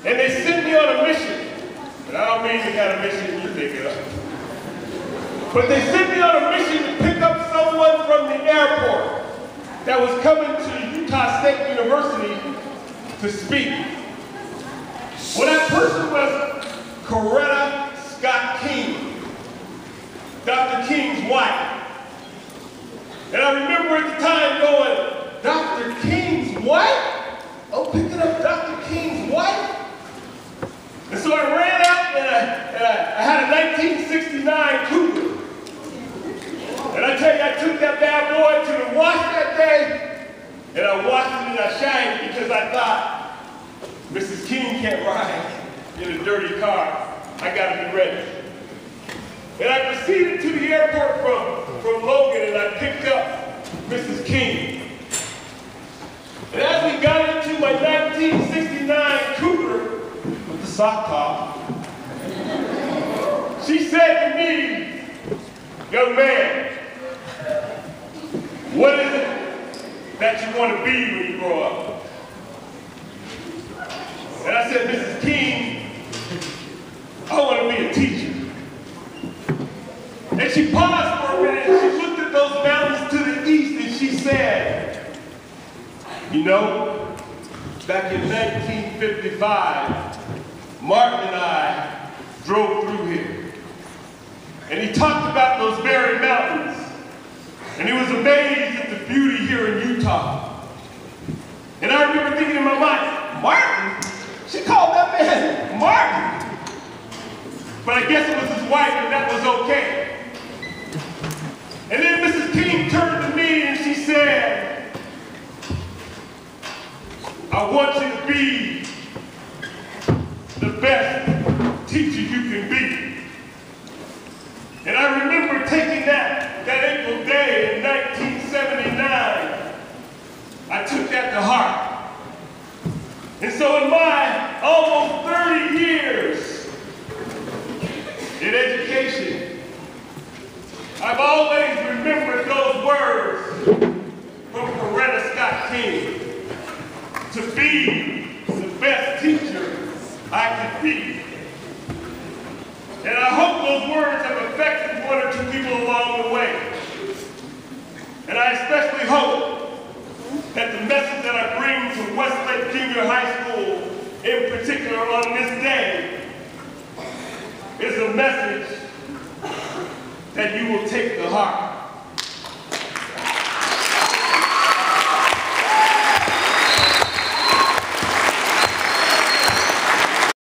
And they sent me on a mission. But I don't mean the kind of mission you think of. But they sent me on a mission to pick up someone from the airport that was coming to Utah State University to speak. Well, that person was Coretta Scott King, Dr. King's wife. And I remember at the time going, Dr. King's wife? Oh, picking up Dr. King's wife? And so I ran out and I had a 1969 Cougar. And I tell you, I took that bad boy to the wash that day, and I washed it and I shined it because I thought, Mrs. King can't ride in a dirty car. I gotta be ready. And I proceeded to the airport from Logan and I picked up Mrs. King. And as we got into my 1969 Cougar with the sock top, she said to me, young man, what is it that you want to be when you grow up? And I said, Mrs. King, I want to be a teacher. And she paused for a minute and she looked at those mountains to the east and she said, you know, back in 1955, Martin and I drove through here. And he talked about those very mountains. And he was amazed at the beauty here in Utah. And I remember thinking in my mind, Martin? She called that man Martin. But I guess it was his wife and that was okay. And then Mrs. King turned to me and she said, I want you to be the best teacher you can be. And I remember taking that April day in 1979. I took that to heart. And so in my almost 30 years in education, I've always remembered those words from Coretta Scott King, to be the best teacher I could be. And I hope those words have affected one or two people along the way. And I especially hope that the message that I bring to Westlake Junior High School, in particular on this day, is a message that you will take to heart.